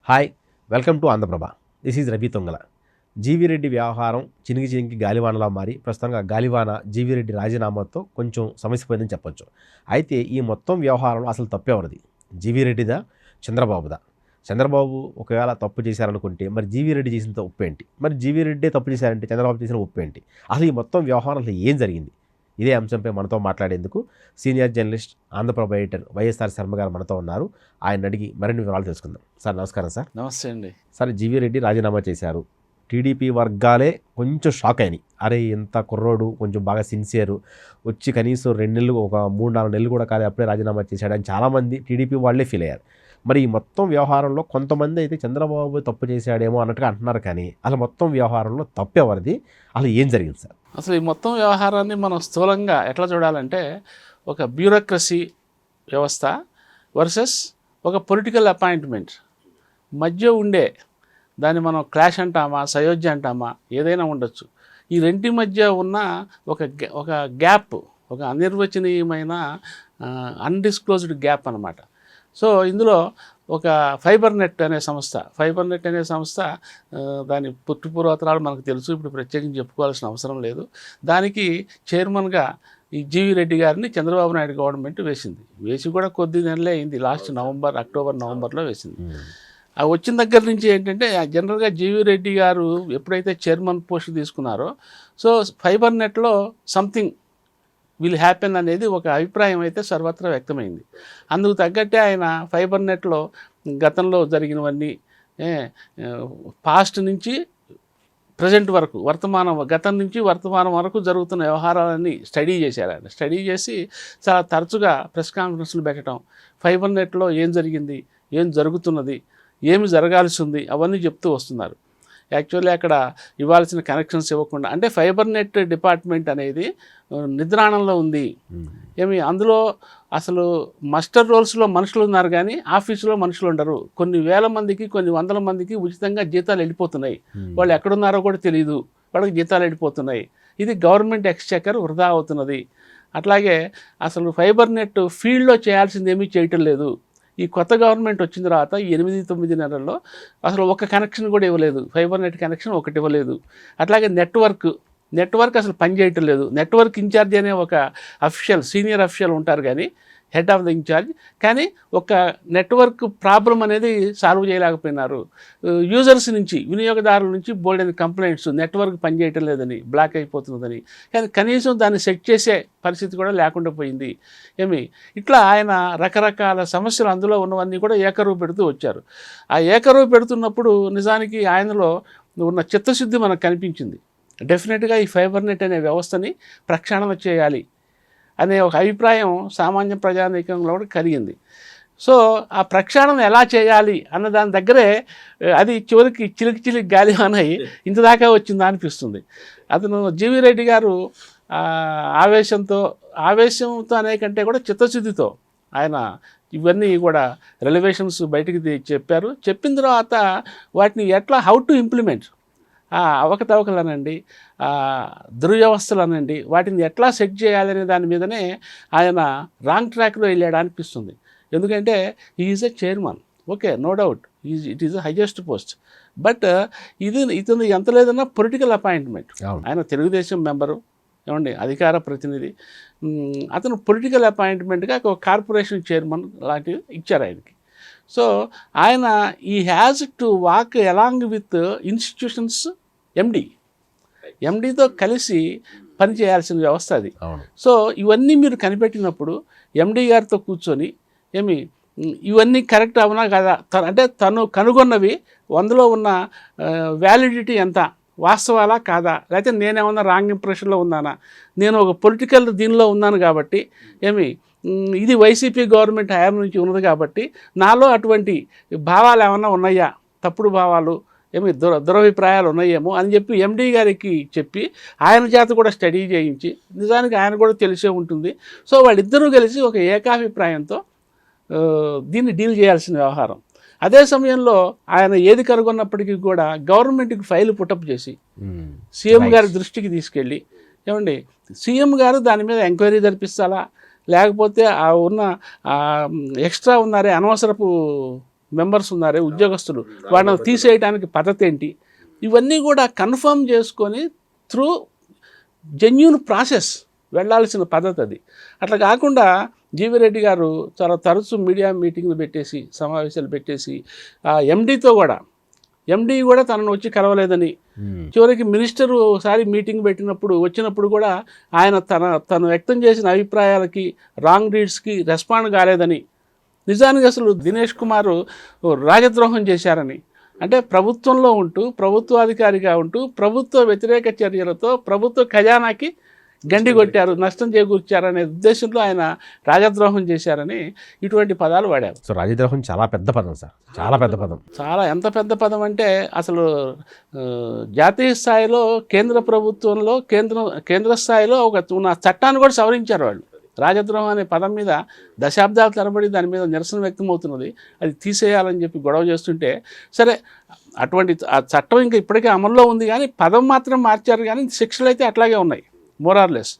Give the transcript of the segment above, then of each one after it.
Hi, welcome to Andhra Prabha. This is Ravi Tongala. GV Reddy వ్యవహారం చినికి గాలివానలా మారి ప్రస్తుతంగా గాలివాన జీవిరెడ్డి రాజీనామాతో కొంచెం సమస్యపోయిందని చెప్పొచ్చు. అయితే ఈ మొత్తం వ్యవహారంలో అసలు తప్పెవరిది? జీవిరెడ్డిదా, చంద్రబాబుదా? చంద్రబాబు ఒకవేళ తప్పు చేశారనుకుంటే మరి జీవిరెడ్డి చేసిన తప్పు ఏంటి? మరి జీవిరెడ్డి తప్పు చేశారంటే చంద్రబాబు చేసిన ఉప్పు ఏంటి? అసలు ఈ మొత్తం వ్యవహారం అసలు ఏం జరిగింది? ఇదే అంశంపై మనతో మాట్లాడేందుకు senior journalist, Andhraprabha editor YSR Sharma garu మనతో ఉన్నారు. ఆయన అడిగి మరిన్ని వివరాలు తెలుసుకుందాం. సార్ నమస్కారం. సార్ నమస్తే అండి. సార్, జీవిరెడ్డి రాజీనామా చేశారు. టీడీపీ వర్గాలే కొంచెం షాక్ అయినాయి. అరే ఇంత కుర్రోడు, కొంచెం బాగా సిన్సియరు, వచ్చి కనీసం 2 నెలలు, ఒక 3-4 నెలలు కూడా కాదు అప్పుడే రాజీనామా చేశాడని చాలామంది టీడీపీ వాళ్ళే ఫీల్ అయ్యారు. మరి ఈ మొత్తం వ్యవహారంలో కొంతమంది అయితే చంద్రబాబు తప్పు చేశాడేమో అన్నట్టుగా అంటున్నారు. కానీ అసలు మొత్తం వ్యవహారంలో తప్పు ఎవరిది? అసలు ఏం జరిగింది సార్? అసలు ఈ మొత్తం వ్యవహారాన్ని మనం స్థూలంగా ఎట్లా చూడాలంటే, ఒక బ్యూరోక్రసీ వ్యవస్థ వర్సెస్ ఒక పొలిటికల్ అపాయింట్మెంట్ మధ్య ఉండే దాన్ని మనం క్లాష్ అంటామా, సయోధ్య అంటామా, ఏదైనా ఉండొచ్చు. ఈ రెంటి మధ్య ఉన్న ఒక గ్యాప్, ఒక అనిర్వచనీయమైన అన్డిస్క్లోజ్డ్ గ్యాప్ అన్నమాట. సో ఇందులో ఒక ఫైబర్ నెట్ అనే సంస్థ దాని పుట్టుపూర్వతరాలు మనకు తెలుసు, ఇప్పుడు ప్రత్యేకించి చెప్పుకోవాల్సిన అవసరం లేదు. దానికి చైర్మన్గా ఈ జీవి రెడ్డి గారిని చంద్రబాబు నాయుడు గవర్నమెంట్ వేసి కూడా కొద్ది నెలలే అయింది. లాస్ట్ అక్టోబర్ నవంబర్లో వేసింది. ఆ వచ్చిన దగ్గర నుంచి ఏంటంటే, జనరల్గా జీవి రెడ్డి గారు ఎప్పుడైతే చైర్మన్ పోస్ట్ తీసుకున్నారో, సో ఫైబర్ నెట్లో సంథింగ్ విల్ హ్యాపెన్ అనేది ఒక అభిప్రాయం అయితే సర్వత్రా వ్యక్తమైంది. అందుకు తగ్గట్టే ఆయన ఫైబర్ నెట్లో గతంలో జరిగినవన్నీ, పాస్ట్ నుంచి ప్రజెంట్ వరకు, గతం నుంచి వర్తమానం వరకు జరుగుతున్న వ్యవహారాలన్నీ స్టడీ చేశారు. ఆయన స్టడీ చేసి చాలా తరచుగా ప్రెస్ కాన్ఫరెన్స్లు పెట్టడం, ఫైబర్ నెట్లో ఏం జరిగింది, ఏం జరుగుతున్నది, ఏమి జరగాల్సి ఉంది, అవన్నీ చెప్తూ వస్తున్నారు. యాక్చువల్లీ అక్కడ ఇవ్వాల్సిన కనెక్షన్స్ ఇవ్వకుండా, అంటే ఫైబర్ నెట్ డిపార్ట్మెంట్ అనేది నిద్రాణంలో ఉంది. అందులో అసలు మస్టర్ రోల్స్లో మనుషులు ఉన్నారు కానీ ఆఫీసులో మనుషులు ఉండరు. కొన్ని వేల మందికి, కొన్ని వందల మందికి ఉచితంగా జీతాలు వెళ్ళిపోతున్నాయి. వాళ్ళు ఎక్కడున్నారో కూడా తెలియదు, వాళ్ళకి జీతాలు వెళ్ళిపోతున్నాయి. ఇది గవర్నమెంట్ ఎక్స్చెకర్ వృధా అవుతున్నది. అట్లాగే అసలు ఫైబర్ నెట్ ఫీల్డ్లో చేయాల్సింది ఏమీ చేయటం లేదు. ఈ కొత్త గవర్నమెంట్ వచ్చిన తర్వాత 8-9 నెలల్లో అసలు ఒక కనెక్షన్ కూడా ఇవ్వలేదు. ఫైబర్ నెట్ కనెక్షన్ ఒకటి ఇవ్వలేదు. అట్లాగే నెట్వర్క్ అసలు పనిచేయటం లేదు. నెట్వర్క్ ఇన్ఛార్జ్ అనే ఒక సీనియర్ అఫీషియల్ ఉంటారు, కానీ హెడ్ ఆఫ్ ద ఇన్ఛార్జ్, కానీ ఒక నెట్వర్క్ ప్రాబ్లం అనేది సాల్వ్ చేయలేకపోయినారు. యూజర్స్ నుంచి, వినియోగదారుల నుంచి బోల్డెన్ కంప్లైంట్స్, నెట్వర్క్ పనిచేయటం లేదని, బ్లాక్ అయిపోతున్నదని, కానీ కనీసం దాన్ని సెట్ చేసే పరిస్థితి కూడా లేకుండా పోయింది. ఇట్లా ఆయన రకరకాల సమస్యలు అందులో ఉన్నవన్నీ కూడా ఏకరువు పెడుతూ వచ్చారు. ఆ ఏకరువు పెడుతున్నప్పుడు నిజానికి ఆయనలో ఉన్న చిత్తశుద్ధి మనకు కనిపించింది. డెఫినెట్గా ఈ ఫైబర్ నెట్ అనే వ్యవస్థని ప్రక్షాళన చేయాలి అనే ఒక అభిప్రాయం సామాన్య ప్రజానీకంలో కూడా కలిగింది. సో ఆ ప్రక్షాళన ఎలా చేయాలి అన్న దాని దగ్గరే అది చివరికి చిలికి గాలివానై ఇంతదాకా వచ్చిందా అనిపిస్తుంది. అతను జీవి రెడ్డి గారు ఆవేశంతో అనే కంటే కూడా చిత్తశుద్ధితో ఆయన ఇవన్నీ కూడా రెలవేషన్స్ బయటికి చెప్పారు. చెప్పిన తర్వాత వాటిని హౌ టు ఇంప్లిమెంట్, అవకతవకలు అనండి, దుర్వ్యవస్థలు అనండి, వాటిని ఎట్లా సెట్ చేయాలనే దాని మీదనే ఆయన రాంగ్ ట్రాక్లో వెళ్ళాడు అనిపిస్తుంది. ఎందుకంటే is a chairman, okay, no doubt, it is highest post, but ఇతను ఎంత లేదన్నా పొలిటికల్ అపాయింట్మెంట్. ఆయన తెలుగుదేశం మెంబరు, అధికార ప్రతినిధి. అతను పొలిటికల్ అపాయింట్మెంట్గా ఒక కార్పొరేషన్ చైర్మన్ లాంటివి ఇచ్చారు ఆయనకి. సో ఆయన ఈ has to walk along with institutions, ఎండీతో కలిసి పనిచేయాల్సిన వ్యవస్థ అది. సో ఇవన్నీ మీరు కనిపెట్టినప్పుడు ఎండీ గారితో కూర్చొని ఇవన్నీ కరెక్ట్ అవునా కదా, అంటే తను కనుగొన్నవి అందులో ఉన్న వ్యాలిడిటీ ఎంత, వాస్తవాలా కాదా, లేకపోతే నేనేమన్నా రాంగ్ ఇంప్రెషన్లో ఉన్నానా, నేను ఒక పొలిటికల్ దీనిలో ఉన్నాను కాబట్టి ఇది వైసీపీ గవర్నమెంట్ హయాం నుంచి ఉన్నది కాబట్టి నాలో అటువంటి భావాలు ఏమన్నా ఉన్నాయా, తప్పుడు భావాలు, దురభిప్రాయాలు ఉన్నాయేమో అని చెప్పి ఎండీ గారికి చెప్పి ఆయన చేత కూడా స్టడీ చేయించి, నిజానికి ఆయన కూడా తెలిసే ఉంటుంది. సో వాళ్ళిద్దరూ కలిసి ఒక ఏకాభిప్రాయంతో దీన్ని డీల్ చేయాల్సిన వ్యవహారం. అదే సమయంలో ఆయన ఏది కనుగొన్నప్పటికీ కూడా గవర్నమెంట్కి ఫైల్ పుటప్ చేసి సీఎం గారి దృష్టికి తీసుకెళ్ళి, సీఎం గారు దాని మీద ఎంక్వైరీ జరిపిస్తారా, లేకపోతే ఉన్న ఎక్స్ట్రా ఉన్నారే అనవసరపు మెంబర్స్ ఉన్నారే ఉద్యోగస్తులు, వాళ్ళని తీసేయడానికి పద్ధతి ఏంటి, ఇవన్నీ కూడా కన్ఫర్మ్ చేసుకొని త్రూ జెన్యూన్ ప్రాసెస్ వెళ్ళాల్సిన పద్ధతి అది. అట్లా కాకుండా జీవి రెడ్డి గారు చాలా తరచు మీడియా మీటింగ్లు పెట్టేసి, సమావేశాలు పెట్టేసి, ఎండీతో కూడా తనను వచ్చి కలవలేదని, చివరికి మినిస్టర్ ఒకసారి మీటింగ్ వచ్చినప్పుడు కూడా ఆయన తను వ్యక్తం చేసిన అభిప్రాయాలకి, రాంగ్ రీడ్స్కి రెస్పాండ్ కాలేదని, నిజానికి అసలు దినేష్ కుమార్ రాజద్రోహం చేశారని, అంటే ప్రభుత్వంలో ఉంటూ, ప్రభుత్వాధికారిగా ఉంటూ, ప్రభుత్వ వ్యతిరేక చర్యలతో ప్రభుత్వ ఖజానాకి గండి కొట్టారు, నష్టం చేకూర్చారనే ఉద్దేశంలో ఆయన రాజద్రోహం చేశారని ఇటువంటి పదాలు వాడారు. సో రాజద్రోహం చాలా పెద్ద పదం సార్, చాలా పెద్ద పదం. చాలా ఎంత పెద్ద పదం అంటే అసలు జాతీయ స్థాయిలో కేంద్ర ప్రభుత్వంలో కేంద్ర స్థాయిలో ఉన్న చట్టాన్ని కూడా సవరించారు వాళ్ళు. రాజద్రోహం అనే పదం మీద దశాబ్దాల తరబడి దాని మీద నిరసన వ్యక్తమవుతున్నది. అది తీసేయాలని చెప్పి గొడవ చేస్తుంటే, సరే అటువంటి ఆ చట్టం ఇంకా ఇప్పటికే అమల్లో ఉంది, కానీ పదం మాత్రం మార్చారు, కానీ శిక్షలు అయితే అట్లాగే ఉన్నాయి మోరార్లెస్.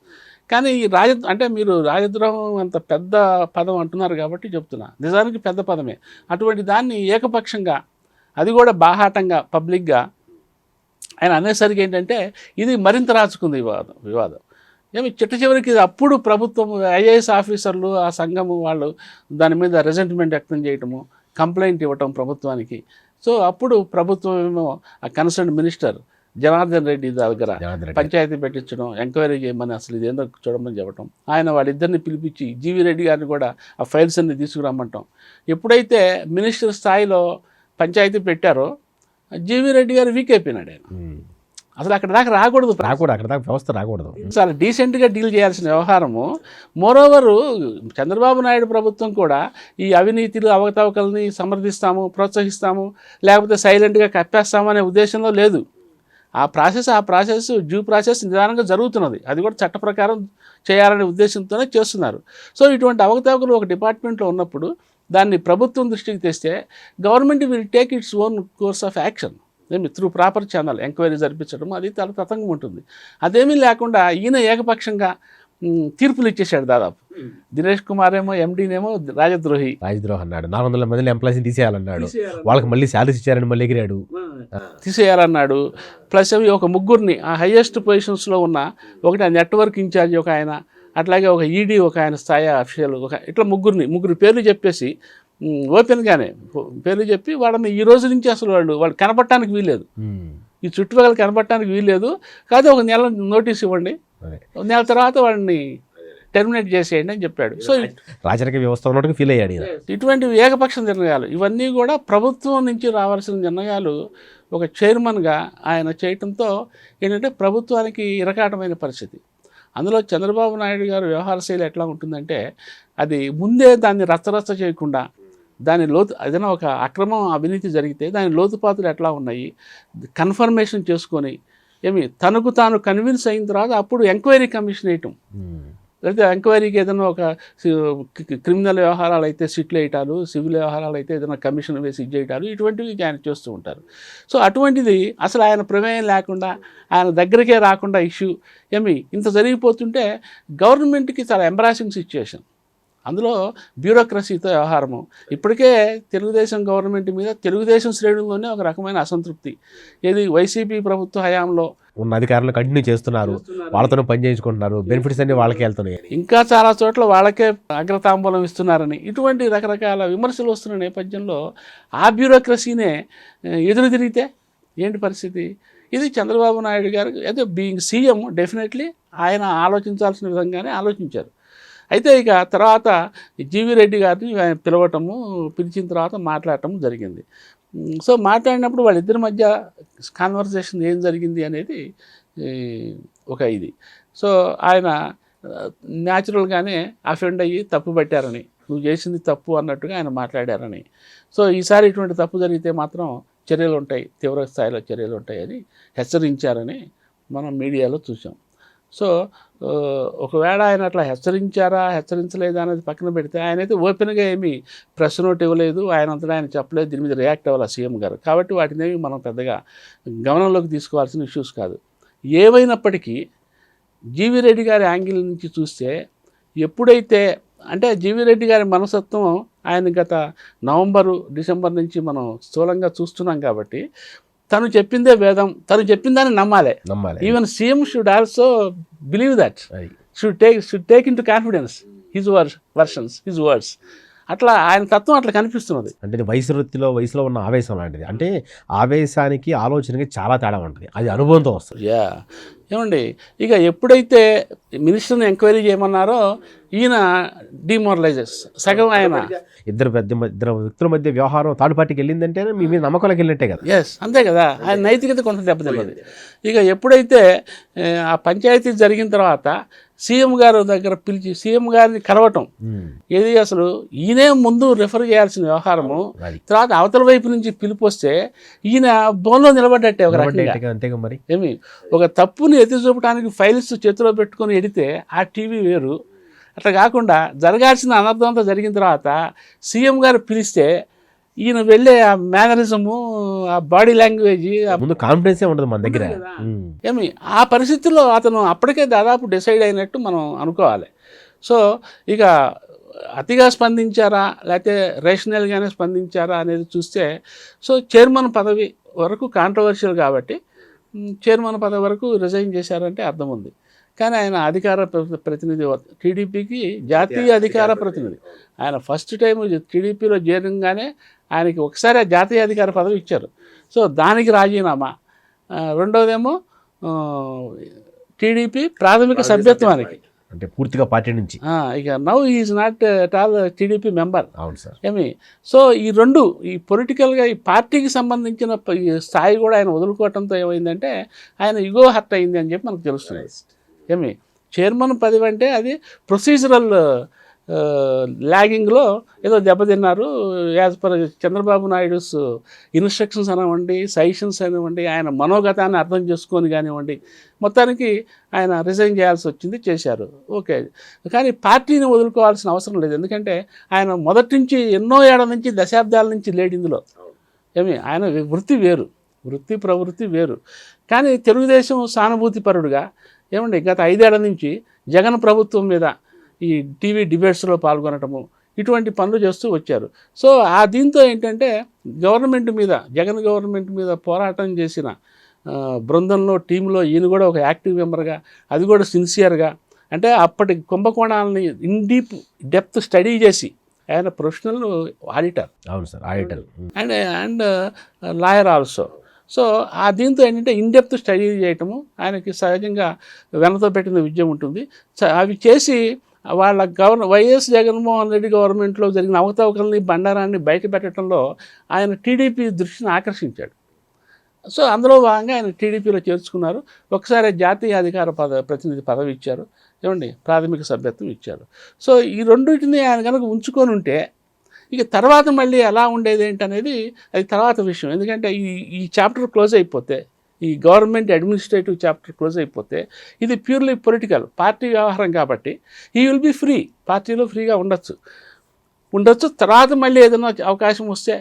కానీ ఈ అంటే మీరు రాజద్రోహం అంత పెద్ద పదం అంటున్నారు కాబట్టి చెప్తున్నా, నిజానికి పెద్ద పదమే. అటువంటి దాన్ని ఏకపక్షంగా, అది కూడా బాహాటంగా పబ్లిక్గా ఆయన అనేసరికి ఏంటంటే ఇది మరింత రాచుకుంది వివాదం. ఏమి చిట్ట చివరికి అప్పుడు ప్రభుత్వం, ఐఏఎస్ ఆఫీసర్లు, ఆ సంఘము వాళ్ళు దాని మీద రెజెంట్మెంట్ వ్యక్తం చేయటము, కంప్లైంట్ ఇవ్వటం ప్రభుత్వానికి. సో అప్పుడు ప్రభుత్వం ఏమో ఆ కన్సర్న్ మినిస్టర్ జనార్దన్ రెడ్డి దగ్గర పంచాయతీ పెట్టించడం, ఎంక్వైరీ చేయమని, అసలు ఇదేందో చూడమని చెప్పడం. ఆయన వాళ్ళిద్దరిని పిలిపించి జీవి రెడ్డి గారిని కూడా ఆ ఫైల్స్ అన్ని తీసుకురమ్మంటాం. ఎప్పుడైతే మినిస్టర్ స్థాయిలో పంచాయతీ పెట్టారో జీవి రెడ్డి గారు వీక్ అయిపోయినాడు. ఆయన అసలు అక్కడ దాకా రాకూడదు, అక్కడ దాకా వ్యవస్థ రాకూడదు. చాలా డీసెంట్గా డీల్ చేయాల్సిన వ్యవహారము. మోరోవరు చంద్రబాబు నాయుడు ప్రభుత్వం కూడా ఈ అవినీతిలు, అవకతవకల్ని సమర్థిస్తాము, ప్రోత్సహిస్తాము, లేకపోతే సైలెంట్గా కప్పేస్తాము అనే ఉద్దేశంలో లేదు. ఆ ప్రాసెస్ డ్యూ ప్రాసెస్ నిదానంగా జరుగుతున్నది. అది కూడా చట్ట ప్రకారం చేయాలనే ఉద్దేశంతోనే చేస్తున్నారు. సో ఇటువంటి అవకతవకలు ఒక డిపార్ట్మెంట్లో ఉన్నప్పుడు దాన్ని ప్రభుత్వం దృష్టికి తెస్తే government will take its own course of action. Through proper channel enquiry జరిపించడం, అది చాలా తతంగం ఉంటుంది. అదేమీ లేకుండా ఈయన ఏకపక్షంగా తీర్పులు ఇచ్చేశాడు. దాదాపు దినేష్ కుమార్ ఏమో ఎండీనేమో రాజద్రోహి అన్నాడు, 400 మంది ఎంప్లాయీస్ని తీసేయాలన్నాడు, వాళ్ళకి మళ్ళీ శాలరీస్ ఇచ్చారని మళ్ళీ ఎగిరాడు, తీసేయాలన్నాడు. ప్లస్ అవి ఒక ముగ్గురిని ఆ హైయెస్ట్ పొజిషన్స్లో ఉన్న, ఒకటి ఆ నెట్వర్క్ ఇన్ఛార్జ్ ఒక ఆయన, అట్లాగే ఒక ఈడీ ఒక ఆయన స్థాయి అఫీషియల్, ఇట్లా ముగ్గురు పేర్లు చెప్పేసి ఓపెన్గానే పేర్లు చెప్పి వాళ్ళని ఈ రోజు నుంచి అసలు వాళ్ళు కనపడటానికి వీల్లేదు, ఈ చుట్టుపక్కల కనపడటానికి వీల్లేదు, కాదు ఒక నెల నోటీస్ ఇవ్వండి, నెల తర్వాత వాళ్ళని టెర్మినేట్ చేసేయండి అని చెప్పాడు. సో రాజకీయ వ్యవస్థ ఉన్నట్టు ఫీల్ అయ్యాడు. ఇటువంటి ఏకపక్ష నిర్ణయాలు ఇవన్నీ కూడా ప్రభుత్వం నుంచి రావాల్సిన నిర్ణయాలు ఒక చైర్మన్గా ఆయన చేయటంతో ఏంటంటే ప్రభుత్వానికి ఇరకాటమైన పరిస్థితి. అందులో చంద్రబాబు నాయుడు గారు వ్యవహార శైలి ఎట్లా ఉంటుందంటే, అది ముందే దాన్ని రచ్చరచ్చ చేయకుండా, దాని ఏదైనా ఒక అక్రమం, అవినీతి జరిగితే దాని లోతుపాతులు ఎట్లా ఉన్నాయి కన్ఫర్మేషన్ చేసుకొని, తనకు తాను కన్విన్స్ అయిన తర్వాత అప్పుడు ఎంక్వైరీ కమిషన్ వేయటం, లేకపోతే ఎంక్వైరీకి ఏదైనా ఒక క్రిమినల్ వ్యవహారాలు అయితే సిట్లు వేయటాలు, సివిల్ వ్యవహారాలు అయితే ఏదైనా కమిషన్ వేసి చేయటాలు, ఇటువంటివి ఆయన చేస్తూ ఉంటారు. సో అటువంటిది అసలు ఆయన ప్రమేయం లేకుండా, ఆయన దగ్గరికే రాకుండా ఇష్యూ ఇంత జరిగిపోతుంటే గవర్నమెంట్కి చాలా ఎంబారాసింగ్ సిచ్యుయేషన్. అందులో బ్యూరోక్రసీతో వ్యవహారము. ఇప్పటికే తెలుగుదేశం గవర్నమెంట్ మీద తెలుగుదేశం శ్రేణుల్లోనే ఒక రకమైన అసంతృప్తి. ఏది వైసీపీ ప్రభుత్వ హయాంలో ఉన్న అధికారులు కంటిన్యూ చేస్తున్నారు, వాళ్ళతోనే పని చేయించుకుంటున్నారు, బెనిఫిట్స్ అన్ని వాళ్ళకే వెళ్తున్నాయి, ఇంకా చాలా చోట్ల వాళ్ళకే అగ్రతాంబూలం ఇస్తున్నారని ఇటువంటి రకరకాల విమర్శలు వస్తున్న నేపథ్యంలో ఆ బ్యూరోక్రసీనే ఎదురు తిరిగితే ఏంటి పరిస్థితి? ఇది చంద్రబాబు నాయుడు గారు అయితే బీయింగ్ సీఎం డెఫినెట్లీ ఆయన ఆలోచించాల్సిన విధంగానే ఆలోచించారు. అయితే ఇక తర్వాత జీవి రెడ్డి గారిని పిలిచిన తర్వాత మాట్లాడటం జరిగింది. సో మాట్లాడినప్పుడు వాళ్ళిద్దరి మధ్య కాన్వర్సేషన్ ఏం జరిగింది అనేది ఒక ఇది. సో ఆయన న్యాచురల్గానే అఫెండ్ అయ్యి తప్పు పట్టారని, నువ్వు చేసింది తప్పు అన్నట్టుగా ఆయన మాట్లాడారని, సో ఈసారి ఇటువంటి తప్పు జరిగితే మాత్రం చర్యలు ఉంటాయి, తీవ్ర స్థాయిలో చర్యలు ఉంటాయని హెచ్చరించారని మనం మీడియాలో చూసాం. సో ఒకవేళ ఆయన అట్లా హెచ్చరించలేదా అనేది పక్కన పెడితే, ఆయనైతే ఓపెన్గా ఏమీ ప్రెస్ నోట్ ఇవ్వలేదు, ఆయన అంతటా ఆయన చెప్పలేదు, దీని మీద రియాక్ట్ అవ్వాలి సీఎం గారు. కాబట్టి వాటినేమి మనం పెద్దగా గమనంలోకి తీసుకోవాల్సిన ఇష్యూస్ కాదు. ఏమైనప్పటికీ జీవి రెడ్డి గారి యాంగిల్ నుంచి చూస్తే, ఎప్పుడైతే అంటే జీవీ రెడ్డి గారి మనస్తత్వం ఆయన గత నవంబరు డిసెంబర్ నుంచి మనం స్థూలంగా చూస్తున్నాం కాబట్టి తను చెప్పిందే వేదం, తను చెప్పిందని నమ్మాలి. Even CM should also believe that, should take in to confidence his versions, his words. అట్లా ఆయన తత్వం అట్లా కనిపిస్తున్నది. అంటే ఇది వయసులో ఉన్న ఆవేశం లాంటిది. అంటే ఆవేశానికి ఆలోచనకి చాలా తేడా ఉంటుంది, అది అనుభవంతో వస్తుంది. ఏమండి, ఇక ఎప్పుడైతే మినిస్టర్ని ఎంక్వైరీ చేయమన్నారో ఈయన డిమోరలైజెస్ సగం ఆయన ఇద్దరు వ్యక్తుల మధ్య వ్యవహారం థర్డ్ పార్టీకి వెళ్ళిందంటే మీ మీద నమ్మకాలకు వెళ్ళినట్టే కదా. అంతే కదా, ఆయన నైతికత కొంత దెబ్బతిన్నది. ఇక ఎప్పుడైతే ఆ పంచాయతీ జరిగిన తర్వాత సీఎం గారు దగ్గర పిలిచి సీఎం గారిని కలవటం, ఏది అసలు ఈయనే ముందు రిఫర్ చేయాల్సిన వ్యవహారము, తర్వాత అవతల వైపు నుంచి పిలుపు వస్తే ఈయన బోన్లో నిలబడ్డట్టే ఒక రకంగా. అంతేగా మరి. ఏమి ఒక తప్పుని ఎత్తి చూపడానికి ఫైల్స్ చేతిలో పెట్టుకొని ఎడితే ఆ టీవీ వేరు. అట్లా కాకుండా జరగాల్సిన అనర్థం అంతా జరిగిన తర్వాత సీఎం గారు పిలిస్తే ఈయన వెళ్ళే ఆ మేనరిజము, ఆ బాడీ లాంగ్వేజ్, ముందు కాన్ఫిడెన్సే ఉండదు మన దగ్గర. ఏమి ఆ పరిస్థితుల్లో అతను అప్పటికే దాదాపు డిసైడ్ అయినట్టు మనం అనుకోవాలి. సో ఇక అతిగా స్పందించారా లేకపోతే రేషనల్గానే స్పందించారా అనేది చూస్తే, సో చైర్మన్ పదవి వరకు కాంట్రవర్షియల్ కాబట్టి చైర్మన్ పదవి వరకు రిజైన్ చేశారంటే అర్థం ఉంది. కానీ ఆయన అధికార ప్రతినిధి, టీడీపీకి జాతీయ అధికార ప్రతినిధి. ఆయన ఫస్ట్ టైం టీడీపీలో చేరంగానే ఆయనకి ఒకసారి ఆ జాతీయ అధికార పదవి ఇచ్చారు. సో దానికి రాజీనామా. రెండోదేమో టీడీపీ ప్రాథమిక సభ్యత్వానికి, అంటే పూర్తిగా పార్టీ నుంచి. ఇక now is not at all TDP member. అవును సార్. ఏమి సో ఈ రెండు ఈ పొలిటికల్గా ఈ పార్టీకి సంబంధించిన స్థాయి కూడా ఆయన వదులుకోవడంతో ఏమైందంటే ఆయన ఇగో హర్ట్ అయింది అని చెప్పి మనకు తెలుస్తుంది. ఏమి చైర్మన్ పదవి అంటే అది ప్రొసీజరల్ ల్యాగింగ్లో ఏదో దెబ్బతిన్నారు. As per Chandrababu Naidu's instructions అనివ్వండి, సజెషన్స్ అనివ్వండి, ఆయన మనోగతాన్ని అర్థం చేసుకొని కానివ్వండి, మొత్తానికి ఆయన రిజైన్ చేయాల్సి వచ్చింది, చేశారు. ఓకే, కానీ పార్టీని వదులుకోవాల్సిన అవసరం లేదు. ఎందుకంటే ఆయన మొదటి నుంచి ఎన్నో ఏళ్ల నుంచి దశాబ్దాల నుంచి లేడు ఇందులో. ఏమి ఆయన వృత్తి వేరు, వృత్తి ప్రవృత్తి వేరు. కానీ తెలుగుదేశం సానుభూతిపరుడుగా ఏమండి గత 5 ఏళ్ల నుంచి జగన్ ప్రభుత్వం మీద ఈ టీవీ డిబేట్స్లో పాల్గొనటము, ఇటువంటి పనులు చేస్తూ వచ్చారు. సో ఆ దీంతో ఏంటంటే గవర్నమెంట్ మీద, జగన్ గవర్నమెంట్ మీద పోరాటం చేసిన బృందంలో, టీంలో ఈయన కూడా ఒక యాక్టివ్ మెంబర్గా, అది కూడా సిన్సియర్గా, అంటే అప్పటి కుంభకోణాలని డెప్త్ స్టడీ చేసి, ఆయన ప్రొఫెషనల్ ఆడిటర్. అవును sir, auditor and lawyer also. So ఆ దీంతో ఏంటంటే ఇన్డెప్త్ స్టడీ చేయటము, ఆయనకి సహజంగా వెనతో పెట్టిన విద్య ఉంటుంది. అవి చేసి వాళ్ళ వైఎస్ జగన్మోహన్ రెడ్డి గవర్నమెంట్లో జరిగిన అవకతవకల్ని, బండారాన్ని బయట పెట్టడంలో ఆయన టీడీపీ దృష్టిని ఆకర్షించాడు. సో అందులో భాగంగా ఆయన టీడీపీలో చేర్చుకున్నారు. ఒకసారి జాతీయ అధికార ప్రతినిధి పదవి ఇచ్చారు, ఏమండి ప్రాథమిక సభ్యత్వం ఇచ్చారు. సో ఈ రెండింటిని ఆయన కనుక ఉంచుకొని ఉంటే ఇక తర్వాత మళ్ళీ ఎలా ఉండేది ఏంటనేది అది తర్వాత విషయం. ఎందుకంటే ఈ చాప్టర్ క్లోజ్ అయిపోతే, ఈ గవర్నమెంట్ అడ్మినిస్ట్రేటివ్ చాప్టర్ క్లోజ్ అయిపోతే ఇది ప్యూర్లీ పొలిటికల్ పార్టీ వ్యవహారం కాబట్టి ఈ విల్ బి ఫ్రీ, పార్టీలో ఫ్రీగా ఉండొచ్చు. తర్వాత మళ్ళీ ఏదైనా అవకాశం వస్తే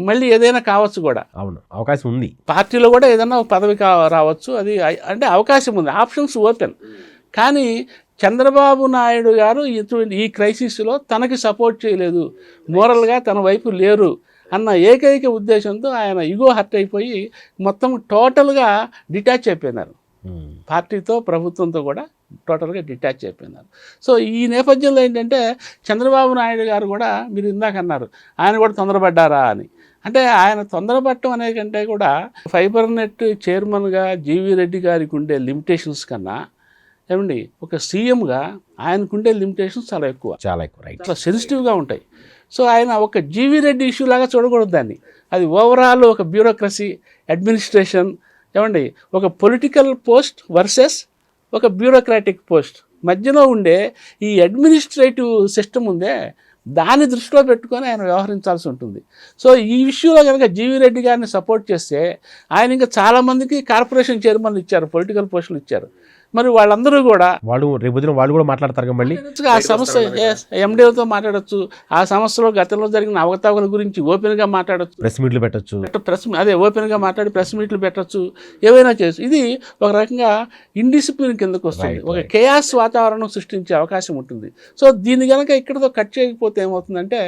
మళ్ళీ ఏదైనా కావచ్చు కూడా. అవును, అవకాశం ఉంది. పార్టీలో కూడా ఏదైనా పదవి రావచ్చు, అది అంటే అవకాశం ఉంది, ఆప్షన్స్ ఓపెన్. కానీ చంద్రబాబు నాయుడు గారు ఈ క్రైసిస్లో తనకి సపోర్ట్ చేయలేదు, మోరల్గా తన వైపు లేరు అన్న ఏకైక ఉద్దేశంతో ఆయన ఇగో హర్ట్ అయిపోయి మొత్తం టోటల్గా డిటాచ్ అయిపోయినారు. పార్టీతో, ప్రభుత్వంతో కూడా టోటల్గా డిటాచ్ అయిపోయినారు. సో ఈ నేపథ్యంలో ఏంటంటే చంద్రబాబు నాయుడు గారు కూడా, మీరు ఇందాక అన్నారు ఆయన కూడా తొందరపడ్డారా అని. అంటే ఆయన తొందరపడటం అనే కంటే కూడా ఫైబర్ నెట్ చైర్మన్గా జీవీ రెడ్డి గారికి ఉండే లిమిటేషన్స్ కన్నా ఏమండి ఒక సీఎంగా ఆయనకుండే లిమిటేషన్స్ చాలా ఎక్కువ, రైట్, చాలా సెన్సిటివ్గా ఉంటాయి. సో ఆయన ఒక జీవీ రెడ్డి ఇష్యూ లాగా చూడకూడదు దాన్ని. అది ఓవరాల్ ఒక బ్యూరోక్రసీ, అడ్మినిస్ట్రేషన్, ఏమండి ఒక పొలిటికల్ పోస్ట్ వర్సెస్ ఒక బ్యూరోక్రాటిక్ పోస్ట్ మధ్యలో ఉండే ఈ అడ్మినిస్ట్రేటివ్ సిస్టమ్ ఉందే, దాన్ని దృష్టిలో పెట్టుకొని ఆయన వ్యవహరించాల్సి ఉంటుంది. సో ఈ ఇష్యూలో కనుక జీవీ రెడ్డి గారిని సపోర్ట్ చేస్తే ఆయన ఇంకా చాలామందికి కార్పొరేషన్ చైర్మన్లు ఇచ్చారు, పొలిటికల్ పోస్టులు ఇచ్చారు. మరి వాళ్ళందరూ కూడా వాళ్ళు రేపొద్దున వాళ్ళు కూడా మాట్లాడతారు కదా మళ్ళీ. ఆ సమస్య ఎండిఓతో మాట్లాడచ్చు, ఆ సమస్యలో గతంలో జరిగిన అవకతవకల గురించి ఓపెన్గా మాట్లాడచ్చు, ప్రెస్ మీట్లు పెట్టచ్చు, ఓపెన్గా మాట్లాడి ప్రెస్ మీట్లు పెట్టచ్చు, ఏవైనా చేయొచ్చు. ఇది ఒక రకంగా ఇండిసిప్లిన్ కిందకు వస్తుంది, ఒక కేయాస్ వాతావరణం సృష్టించే అవకాశం ఉంటుంది. సో దీన్ని కనుక ఇక్కడతో కట్ చేయకపోతే ఏమవుతుందంటే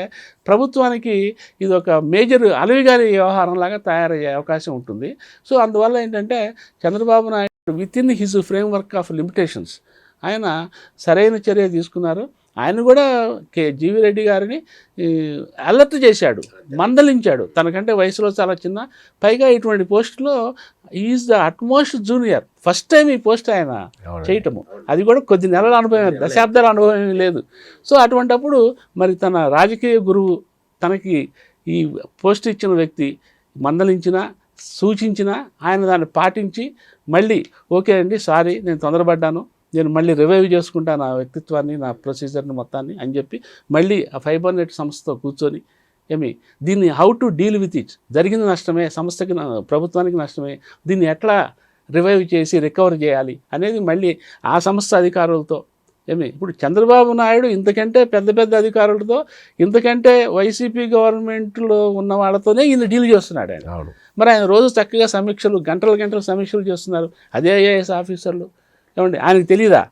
ప్రభుత్వానికి ఇది ఒక మేజర్ అలవిగారి వ్యవహారం లాగా తయారయ్యే అవకాశం ఉంటుంది. సో అందువల్ల ఏంటంటే Chandrababu Naidu with in his framework of limitations ఆయన సరైన చర్య తీసుకున్నారు. ఆయన కూడా జీవీ రెడ్డి గారిని అలర్ట్ చేశాడు, మందలించాడు. తనకంటే వయసులో చాలా చిన్న, పైగా ఇటువంటి పోస్టులో is the utmost junior. First time ఈ పోస్ట్ ఆయన చేయటము, అది కూడా కొద్ది నెలల అనుభవం, దశాబ్దాల అనుభవం ఏమీ లేదు. సో అటువంటప్పుడు మరి తన రాజకీయ గురువు తనకి ఈ పోస్ట్ ఇచ్చిన వ్యక్తి మందలించిన, సూచించిన, ఆయన దాన్ని పాటించి మళ్ళీ ఓకే అండి సారీ నేను తొందరపడ్డాను, నేను మళ్ళీ రివైవ్ చేసుకుంటాను నా వ్యక్తిత్వాన్ని, నా ప్రొసీజర్ని మొత్తాన్ని అని చెప్పి మళ్ళీ ఆ ఫైబర్నెట్ సంస్థతో కూర్చొని దీన్ని how to deal with it, జరిగిన నష్టమే, సంస్థకి ప్రభుత్వానికి నష్టమే, దీన్ని ఎట్లా రివైవ్ చేసి రికవర్ చేయాలి అనేది మళ్ళీ ఆ సంస్థ అధికారులతో ఇప్పుడు చంద్రబాబు నాయుడు ఇంతకంటే పెద్ద పెద్ద అధికారులతో, ఇంతకంటే వైసీపీ గవర్నమెంట్లో ఉన్న వాళ్ళతోనే ఈయన డీల్ చేస్తున్నాడు ఆయన. మరి ఆయన రోజు చక్కగా సమీక్షలు, గంటలు సమీక్షలు చేస్తున్నారు. అదే ఐఏఎస్ ఆఫీసర్లు ఆయనకు తెలియదా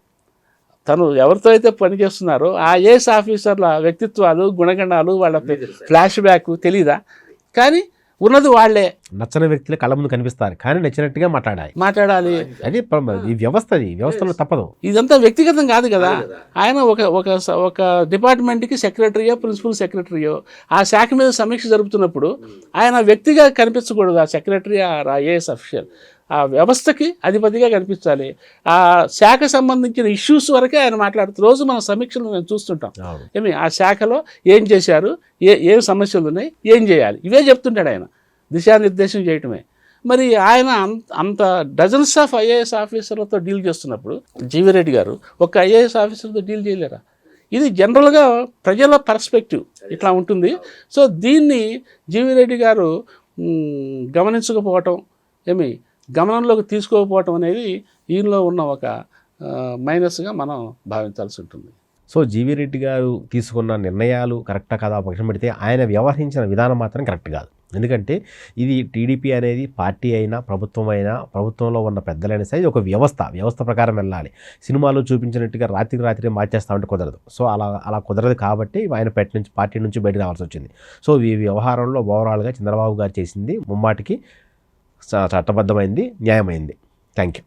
తను ఎవరితో అయితే పనిచేస్తున్నారో ఆ ఐఏఎస్ ఆఫీసర్ల వ్యక్తిత్వాలు, గుణగణాలు, వాళ్ళ ఫ్లాష్ బ్యాక్ తెలీదా? కానీ ఉన్నది వాళ్లే. నచ్చని వ్యక్తులు కళ్ళ ముందు కనిపిస్తారు కానీ నచ్చినట్టుగా మాట్లాడాలి. అది ఈ వ్యవస్థలో తప్పదు. ఇదంతా వ్యక్తిగతం కాదు కదా. ఆయన ఒక డిపార్ట్మెంట్కి సెక్రటరీయో, ప్రిన్సిపల్ సెక్రటరీయో ఆ శాఖ మీద సమీక్ష జరుపుతున్నప్పుడు ఆయన వ్యక్తిగా కనిపించకూడదు. ఆ సెక్రటరీ, ఆ ఐఏఎస్ అఫీషియల్ ఆ వ్యవస్థకి అధిపతిగా కనిపించాలి. ఆ శాఖ సంబంధించిన ఇష్యూస్ వరకే ఆయన మాట్లాడుతూ రోజు మన సమీక్షలు మేము చూస్తుంటాం. ఆ శాఖలో ఏం చేశారు, ఏం సమస్యలు ఉన్నాయి, ఏం చేయాలి, ఇవే చెప్తుంటాడు ఆయన. దిశానిర్దేశం చేయటమే. మరి ఆయన అంత డజన్స్ ఆఫ్ ఐఏఎస్ ఆఫీసర్లతో డీల్ చేస్తున్నప్పుడు జీవీ రెడ్డి గారు ఒక ఐఏఎస్ ఆఫీసర్తో డీల్ చేయలేరా? ఇది జనరల్గా ప్రజల పర్స్పెక్టివ్ ఇట్లా ఉంటుంది. సో దీన్ని జీవీ రెడ్డి గారు గమనించకపోవటం, గమనంలోకి తీసుకోకపోవటం అనేది ఈయనలో ఉన్న ఒక మైనస్గా మనం భావించాల్సి ఉంటుంది. సో జీవీ రెడ్డి గారు తీసుకున్న నిర్ణయాలు కరెక్టా కదా పక్షం పెడితే ఆయన వ్యవహరించిన విధానం మాత్రం కరెక్ట్ కాదు. ఎందుకంటే ఇది టీడీపీ అనేది పార్టీ అయినా ప్రభుత్వం అయినా, ప్రభుత్వంలో ఉన్న పెద్దలైనా సరే ఒక వ్యవస్థ ప్రకారం వెళ్ళాలి. సినిమాలో చూపించినట్టుగా రాత్రి మార్చేస్తామంటే కుదరదు. సో అలా కుదరదు కాబట్టి ఆయన పార్టీ నుంచి బయటకు రావాల్సి వచ్చింది. సో ఈ వ్యవహారంలో ఓవరాల్గా చంద్రబాబు గారు చేసింది ముమ్మాటికి చట్టబద్ధమైంది, న్యాయమైంది. Thank you.